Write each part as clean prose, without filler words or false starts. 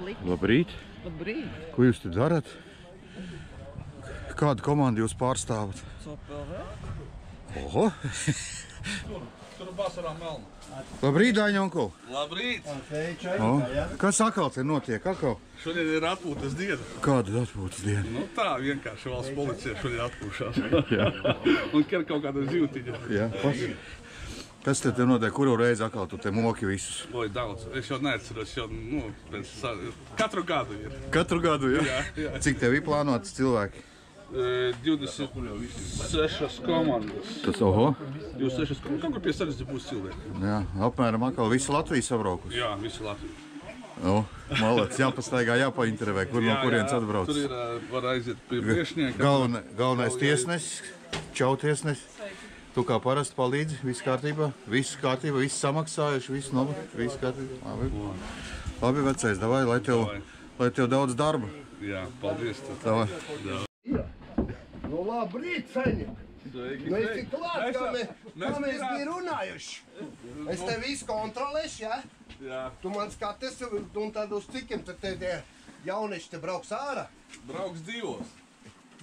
likt. Labrīt. Labrīt. Ko jūs te darat? Kādu komandu jūs pārstāvat? COPLV. Oho! Tur basarā melna. Labrīt, Daņa onku! Labrīt! Kas atkal te notiek? Atkal? Šodien ir atpūtas diena. Kāda atpūtas diena? Nu tā, vienkārši valsts policija šodien atpūšās. Un ķer kaut kāda zivtiņa. Jā, kas te notiek? Kuru reizi atkal tu te moki visus? Oi, daudz. Es jau neatceros, jau, katru gadu ir. Katru gadu, jā? Jā. Cik tev ir plānotas cilvēki? 26 komandas. Tas, oho? 26 komandas. Kaut kur pie 60 būs cilvēki. Jā, apmēram atkal visa Latvija sabraukusi. Jā, visi Latvija. Nu, malec, jāpastaigā, jāpaintervē, kur no kurienes atbrauc. Tur ir, var aiziet pie priekšnieka. Galvenais tiesnesis, čau tiesnesis. Tu kā parasti palīdzi, viss kārtībā, viss samaksājuši, viss kārtībā. Labi, vecais, davai, lai tev daudz darba. Jā, paldies. Davai. Nu, labrīt, Feņi! Nu, es tik klāt, kā mēs bija runājuši. Es te visu kontrolēšu, jā? Jā. Tu man skaties, un tad uz cikiem tad tie jaunieši te brauks ārā. Brauks divos.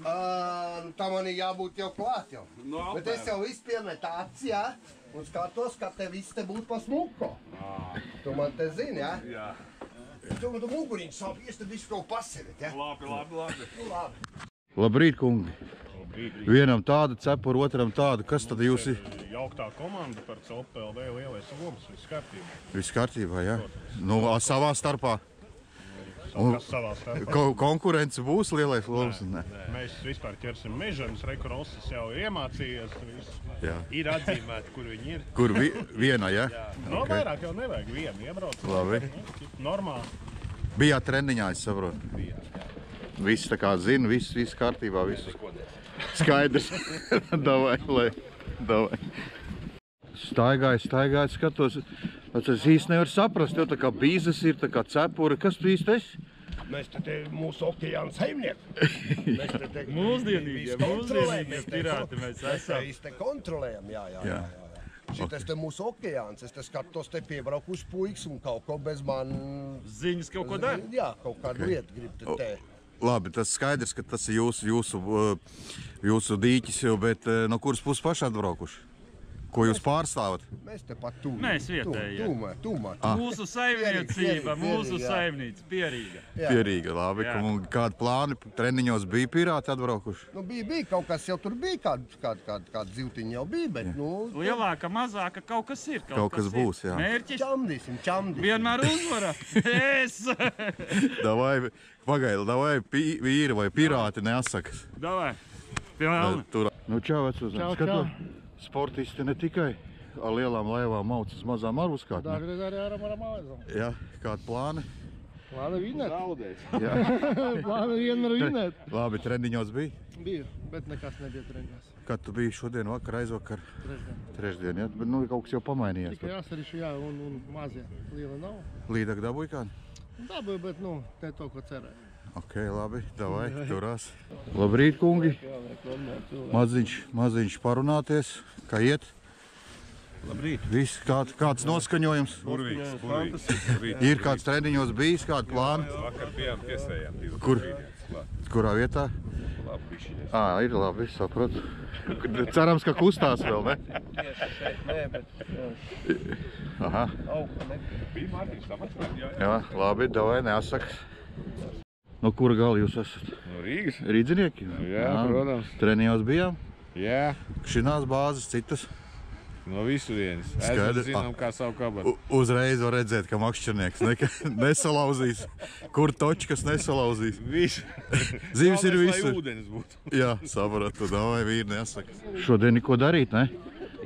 Tā man ir jābūt jau klāt jau. No, bet es jau visu piemetu acis, jā? Un skatos, ka te viss te būtu pa smuko. Tu man te zini, jā? Jā. Tu muguriņš sāpies, tad visu kaut pasēdēt, jā? Labi. Nu, labi. Labrīt, kungi. Vienam tādu cepuru, otram tādu. Kas tad jūs ir? Jauktā komanda par COPLV lielais lomas, viss kārtībā. Viss kārtībā, jā? Nu, savā starpā. Kas savā starpā? Konkurence būs lielais lomas? Nē. Mēs vispār ķersim mežaņus, rekurosas jau ir iemācījies. Jā. Ir atzīmēti, kur viņi ir. Kur viena, jā? No vairāk jau nevajag vienu iebraukt. Labi. Normāli. Bijāt treniņā, es saprotu? Viss tā kā zina, viss kārtībā, viss skaidrs. Davai. Staigāju, skatos. Es īsti nevaru saprast, jo tā kā bīzes ir, tā kā cepura. Kas tu īsti esi? Mēs te mūsu okeāna saimnieki. Mūsdienīgie pirāti mēs esam. Mēs te kontrolējam, jā. Šitas te mūsu okeāns, es te skatos, te piebraukuši puikas un kaut ko bez man... Ziņas kaut ko dara? Jā, kaut kādu lietu grib te. Labi, tas skaidrs, ka tas ir jūsu dīķis jau, bet no kuras puses paši atbraukuši? Ko jūs pārstāvat? Mēs te pat tūmā. Mēs vietējie. Tūmā. Mūsu saimniecība, mūsu saimnīca, Pierīga. Pierīga, labi. Kādi plāni treniņos bija pirāti atbraukuši? Nu, bija kaut kas jau tur bija, kāda zivtiņa jau bija, bet, Lielāka, mazāka, kaut kas ir. Kaut kas būs, jā. Mērķis? Čamdīsim. Vienmēr uzvara. Es! Davai, vīri vai pirāti nesakas. Davai, pilni. Nu, čau, vecus. Čau. Sportisti ne tikai ar lielām laivām mauc uz mazām ar uzkārt. Jā, kādi plāni? Plāni vinēt. Jā. Plāni vienmēr vinēt. Labi, treniņos bija? Bija, bet nekas nebija treniņos. Kad tu biji šodien vakar, aizvakar? Trešdien, jā? Bet kaut kas jau pamainījās. Tikai jāsarišu, jā, un mazie. Liela nav. Līdāk dabūja kādi? Dabūja, bet, te to, ko cerēju. Ok, labi, davai, turās. Labrīt, kungi. Maziņš parunāties. Kā iet? Labrīt. Viss, kāds noskaņojums? Burvīgs. Ir kāds treniņos bijis, kādi plāni? Vakar bijām piesējām. Kurā vietā? Labi, bišķiņas. Ir labi, saprotu. Cerams, ka kustās vēl, ne? Tieši šeit nē, bet... Aha. Bija Mārtiņš samats? Jā, labi, davai, neatsaka. No kura gala jūs esat? No Rīgas. Rīdzinieki? Jā, protams. Treniņos bijām? Jā. Šinās bāzes, citas? No visurienes. Skaidrs. Zinām, kā savu kabatu. Uzreiz var redzēt, ka makšķernieks nesalauzīs. Kur točkas nesalauzīs? Visu. Zivis ir visur. Lai ūdenis būtu. Jā, sapratu, davai, vīri neasaka. Šodien neko darīt, ne?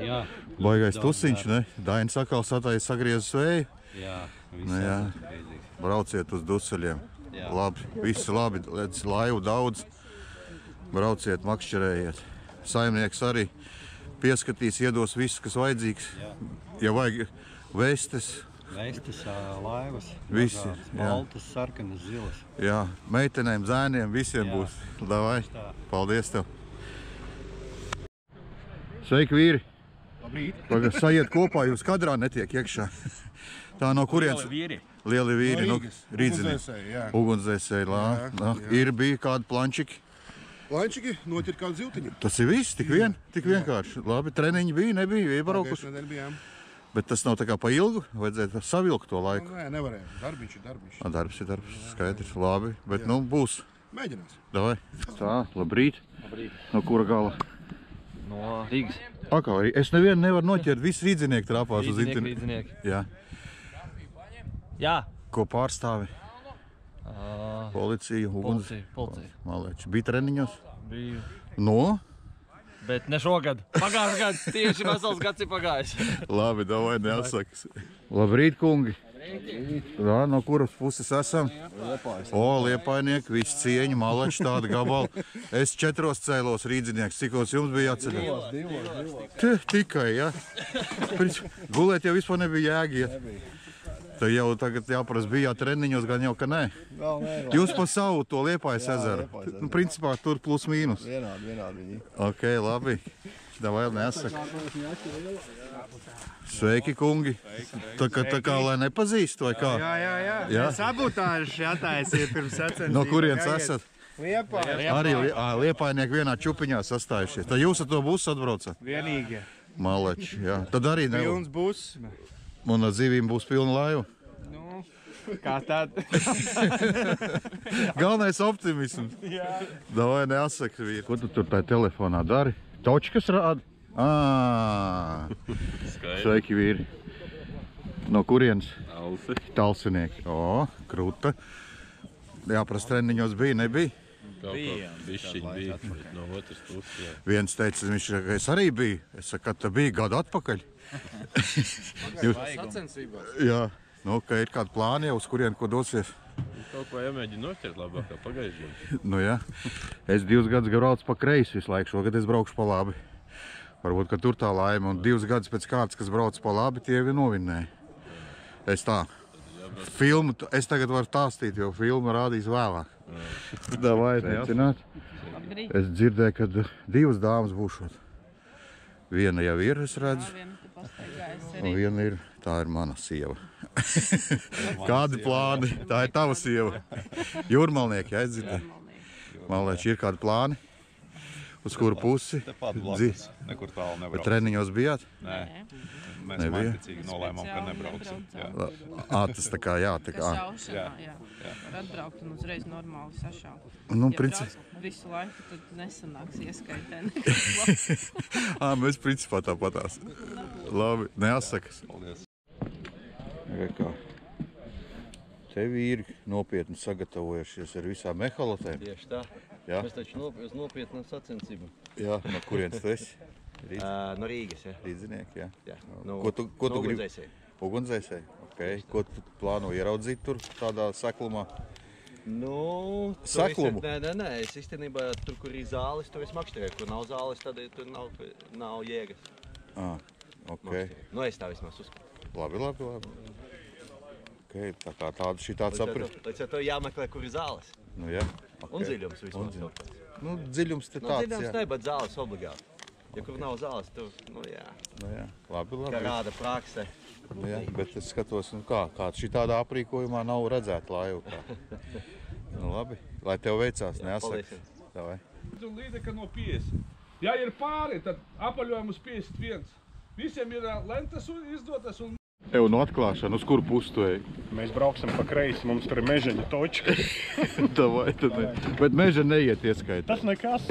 Jā. Baigais tusiņš, ne? Dainis atkal sagriezis vēju. Jā, Jā. Brauciet uz duseļiem. Labi, visi labi, laivu daudz. Brauciet, makšķerējiet. Saimnieks arī pieskatīs, iedos visu, kas vajadzīgs. Ja vajag vestes. Vestes, laivas, visi, baltas, sarkanas, zilas. Jā, meitenēm, zēniem, visiem būs. Davai, paldies tev. Sveiki, vīri. Labrīt. Sajiet kopā, jūs kadrā netiek iekšā. Tā no kurienes? Lieli vīri, nu, Rīdzinieki. Ugunsdzēsēji, jā. Ugunsdzēsēji, ir bija kādi plančiki. Plančiki noķir kādu ziltiņu. Tas ir viss, tik vienkārši. Labi, treniņi bija, nebija, iebraukuši. Pagājušajā nedēļā bijām. Bet tas nav tā kā pa ilgu, vajadzētu savilkt to laiku. Nē, nevarējām. Darbiņš ir darbiņš. Darbs ir darbs, skaidrs, labi, bet nu būs. Mēģinās. Davai. Tā, labrīt. No kura gala? No Rīgas. Akā, es nevienu nevaru noķert, visi rīdzinieki trāpās uz internetu. Rīdzinieki. Jā. Jā. Ko pārstāvi? Policija, uguns. Policija. Malēči. Bija treniņos? Biju. No? Bet ne šogad. Pagājušajā gadā. Tieši vesels gads ir pagājis. Labi, davai, neatsakas. Labrīt, kungi. Jā, no kuras puses esam? Liepājs. Liepainieki, visi cieņi, malēči, tāda gabala. Es 4 cēlos rīdzinieks. Cikos jums bija jāceļā? 2. Tikai, jā. Gulēt jau vispār nebija jēgiet. Tad jau tagad jāprast bija treniņos, gan jau, ka nē. Jūs pa savu to Liepājas ezeru. Nu, principā tur plus mīnus. Vienādi viņi. Ok, labi. Davai, nesaka. Sveiki, kungi. Tā kā lai nepazīst, vai kā? Jā. Sabotāži jātaisiet pirms sacensībām. No kurienes esat? Liepājas. Arī Liepainieki vienā čupiņā sastājušies. Tad jūs ar to busu atbraucat? Vienīgie. Maleči, jā. Tad arī nevar. Pilns būs. Un ar zivīm būs pilna laiva? Nu, kā tad? Galvenais optimisms. Jā. Davai, neasaka, vīri. Ko tu tur tajā telefonā dari? Točkas rāda? Sveiki, vīri. No kurienes? Talsinieki. Kruta. Jāprast treniņos bija, nebija? Bišķiņ bija, bet no otras puses, jā. Viens teica, es arī biju. Es saku, kad tā bija gadu atpakaļ. Sacensībās. Jā. Nu, ka ir kādi plāni jau, uz kurien ko dosies? Kaut ko jāmēģina noķert labāk kā pagājušajā. Nu jā. Es 2 gadus braucu pa kreisi visu laiku. Šogad es braukšu pa labi. Varbūt, ka tur tā laime. Un 2 gadus pēc kārtas, kas brauc pa labi, tie jau novinnēja. Es tā. Filmu, es tagad varu tāstīt, jo filmu rādīs vēlāk. Davai, necināt. Es dzirdēju, ka 2 dāmas būšot. Viena jau ir, es redzu. Un viena ir, tā ir mana sieva. Kādi plāni? Tā ir tava sieva. Jūrmalnieki, jā, es dzirdēju. Malēči, ir kādi plāni? Uz kuru pusi? Tepat blakus, nekur tālu nebrauc. Bet treniņos bijāt? Nē, mēs mērķiecīgi nolēmām, ka nebraucam. Tas tā kā, jā. Tā kā. Jā. Var atbraukt un uzreiz normāli sašaut. Nu, ja brauc visu laiku, tad nesanāks ieskaitēni. Mēs principā tāpatās. Labi, neatsakas. Paldies. Kā. Te vīri nopietni sagatavojušies ar visām mehalotēm. Tieši tā. Jā. Mēs taču uz nopietnu sacensību. Jā, no kurienes tu esi? No Rīgas, jā. Rīdzinieki, jā. Jā. Ko tu gribi? Ugunsdzēsēji. Ugunsdzēsēji? Ok. Ko tu plāno ieraudzīt tur tādā seklumā? Nu, Seklumu? Nē, es īstenībā tur, kur ir zāles, tur es makšķerēju. Kur nav zāles, tad tur nav jēgas. Ok. Nu, es tā vismaz uzskatu. Labi. Ok, tā kā tāda šī tāds aprit. Līdz ar to jāmeklē, kur ir zāles. Nu, jā. Okay. Un dziļums vismaz. Nu, dziļums te tāds, dziļums ne, bet zāles obligāti. Ja kur nav zāles, tur, nu jā. Nu jā, labi. Kā rāda prakse. Nu jā, bet es skatos, nu kā šī tādā aprīkojumā nav redzēta laiva. Nu labi, lai tev veicās, neasaka. Davai. Līdeka no 50. Ja ir pāri, tad apaļojam uz 51. Visiem ir lentas izdotas un... Tev no atklāšana, uz kuru pusi tu ej? Mēs brauksim pa kreisi, mums tur ir mežaņa točka. Davai, tad ne. Bet meža neiet ieskaitā. Tas nekas.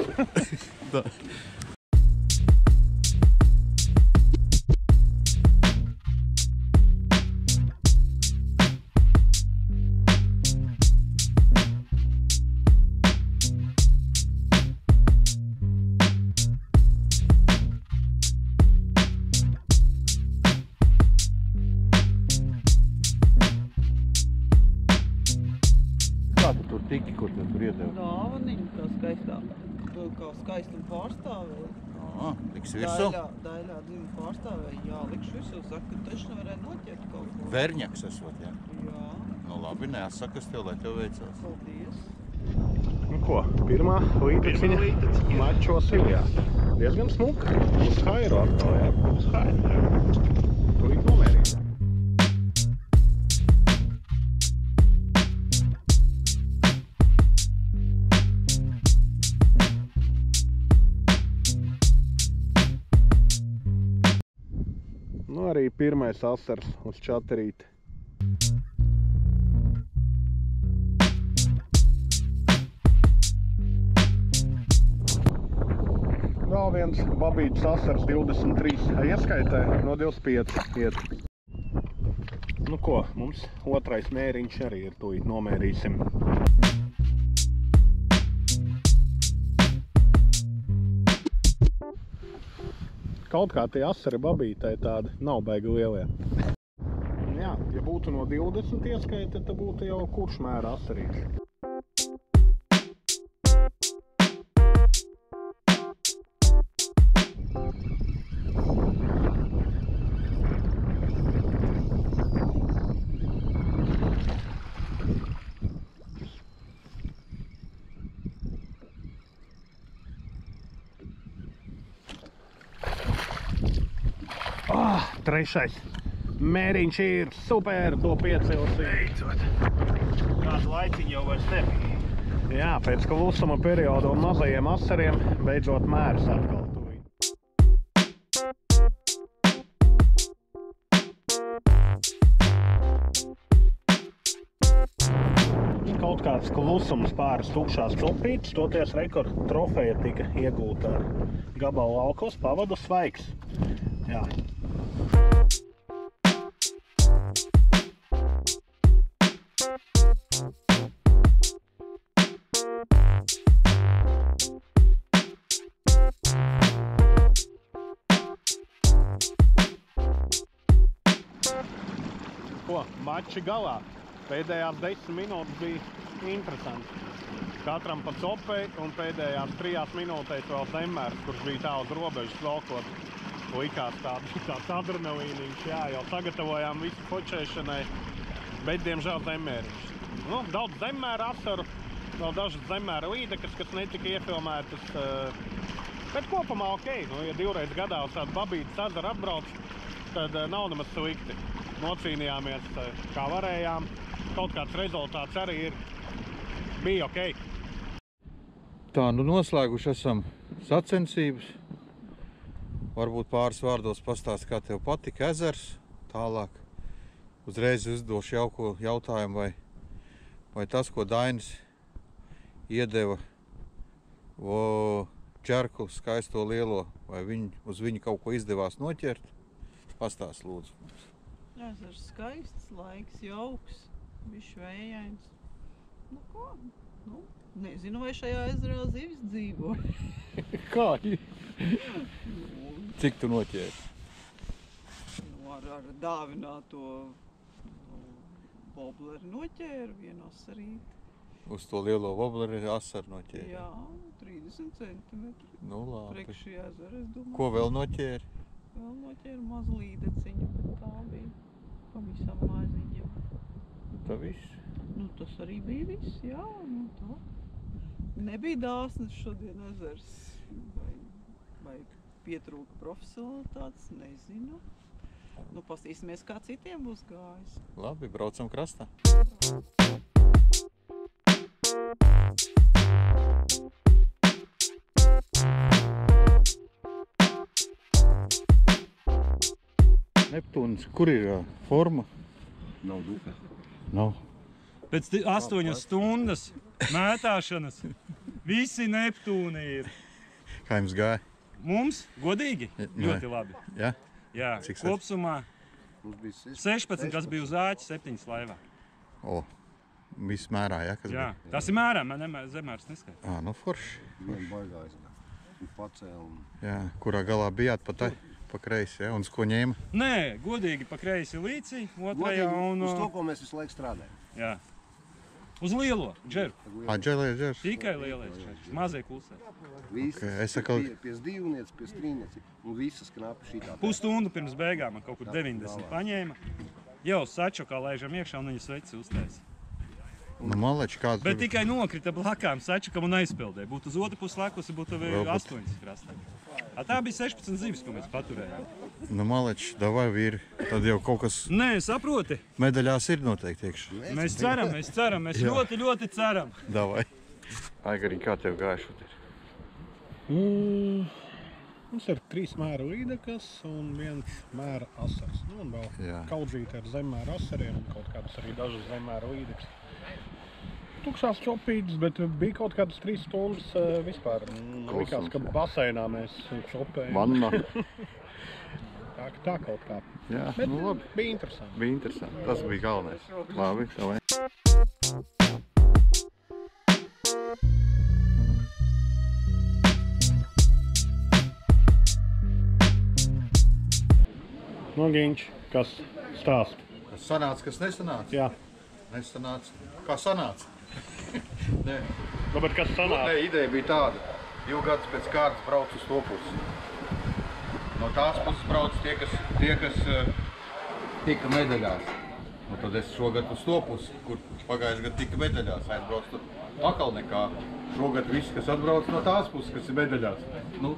Kur tev tur iedeva? Dāvaniņu, kā skaistā. Kā skaistumu pārstāvēja. Liksi virsū? Daļā dzimu pārstāvēja. Jā, likšu virsū. Saka, ka taču nevarēja noķert kaut ko. Verņaks esot, jā? Jā. Nu labi, neatsakas tev, lai tev veicās. Paldies. Nu ko, pirmā līteciņa mačo Siljā. Diezgan smuka. Uz Hairu atkal, jā. Uz Hairu. Tūlīt nomērīt. Nu, arī pirmais asars uz čaterīti. Vēl viens babītas asars 23 ieskaitē, no 25 iet. Nu ko, mums otrais mēriņš arī ir, tūlīt nomērīsim. Kaut kā tie asari babītai tādi nav baigi lielie. Jā, ja būtu no 20 ieskaita, tad būtu jau kurš mēra asarīši. Trešais mēriņš ir super, to piecils. Beidzot. Kādu laiciņu jau vairs nebija. Jā, pēc klusuma perioda un mazajiem asariem beidzot mērs atkal tuvi. Kaut kāds klusums pāris tukšās cupītes, toties rekord trofeja tika iegūta ar gabalu alkos, pavadu svaigs. Jā. Ko, mači galā. Pēdējās 10 minūtes bija interesanti. Katram pa copei un pēdējās 3 minūtēs vēl Zemmērs, kurš bija tā uz robežas valkot. Likās tāds adrenalīniņš, jā, jau sagatavojām visu fočēšanai, bet diemžēl Zemmēriņš. Nu, daudz Zemmēra asaru, vēl dažas Zemmēra līdekas, kas netika iefilmētas, bet kopumā okei. Nu, ja 2 reizes gadā uz tādu babītas ezeru atbrauc, tad nav nemaz slikti. Nocīnījāmies kā varējām, kaut kāds rezultāts arī ir, bija okei. Tā, nu noslēguši esam sacensības. Varbūt pāris vārdos pastāst, kā tev patika ezers. Tālāk uzreiz uzdošu jauko jautājumu, vai tas, ko Dainis iedeva ķerku skaisto lielo, vai uz viņu kaut ko izdevās noķert. Pastāst, lūdzu. Ezers skaists, laiks jauks, bišķi vējains. Nu ko? Nu, nezinu, vai šajā ezerā zivis dzīvo. Kā? Cik tu noķēri? Nu, ar dāvināto wobleri noķēru, vienu asarīti. Uz to lielo wobleri asaru noķēri? Jā, 30 centimetri. Nu, labi. Priekš šī ezera, es domāju. Ko vēl noķēri? Vēl noķēru mazu līdeciņu, bet tā bija pavisam maziņa. Tā viss? Nu, tas arī bija viss, jā, nu tā. Nebija dāsnes šodien ezers, vai pietrūka profesionalitātes, nezinu. Nu, pastīsimies, kā citiem būs gājis. Labi, braucam krastā. Neptūns, kur ir forma? Nav duka. Nav. Pēc 8 stundas mētāšanas visi Neptūni ir. Kā jums gāja? Mums, godīgi, ļoti labi. Jā? Jā, kopsumā 16, kas bija uz āķi, 7 laivā. O, viss mērā, jā? Kas jā, bija? tas ir mērā, man Zemmērs neskaita. Ā, nu forši. Vien baigājis, un pacēl. Jā, kurā galā bijāt pa kreisi, jā? Un uz ko ņēma? Nē, godīgi pa kreisi līcī, otrajā un... Uz to, ko mēs visu laiku strādājam. Jā. Uz lielo džeru. Džers. Tikai lielais džers, mazie klusē. Visas, pies divniec, pies trīnieci, un visas knapi šitā. Pusstundu pirms beigām man kaut kur 90 paņēma. Jau sačukā laižam iekšā un viņa sveci uztaisa. Nu, maleči, kāds... Bet tikai nokrita blakām sačukam un aizpildēja. Būtu uz otru pusi lekus, būtu 8 krastā. Tā bija 16 zivis, ko mēs paturējām. Nu, maleči, davai vīri. Tad jau kaut kas... Nē, saproti. Medaļās ir noteikti iekšā. Mēs ceram, mēs ļoti, ļoti ceram. Davai. Aigari, kā tev gāja šodien? Mums ir 3 mēra līdekas un 1 mēra asars. Nu, un vēl kaudzīti ar zemmēra asariem un kaut kādas arī dažas zemmēra līdekas. Tukšās čopītas, bet bija kaut kādas 3 stundas vispār. Likās, ka baseinā mēs čopējam. Vannā. Tā kaut kā. Jā, bet nu labi. Bija interesanti. Bija interesanti. Tas bija galvenais. Labi, davai. Nu, Giņš, kas stāst? Kas sanāca, kas nesanāca? Jā. Nesanāca. Kā sanāca? Nē. Nu, bet kas sanāca? Nē, ideja bija tāda. 2 gadus pēc kārtas brauc uz to pusi. No tās puses brauc tie, kas tika medaļās. Nu, tad es šogad uz to pusi, kur pagājuši gadu tika medaļās, aizbrauc tur pakal nekā. Šogad viss, kas atbrauc no tās puses, kas ir medaļās. Nu,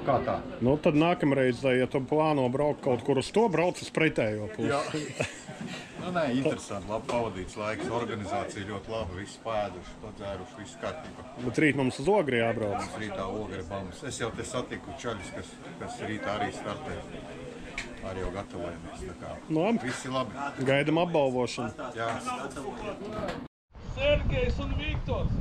kā tā? Nu, tad nākamreiz, ja tu plāno braukt kaut kur uz to, brauc uz pretējo pusi. Jā. Nu, nē, interesanti, labi pavadīts laiks, organizācija ļoti laba, visi pēduši, padzēruši, viss kārtībā. Bet rīt mums uz Ogri jābrauc. Mums rītā Ogri bambas. Es jau te satiku čaļus, kas rītā arī startē. Arī jau gatavojamies, tā kā. Nu, visi labi. Gaidam apbalvošanu. Jā. Sergejs un Viktors.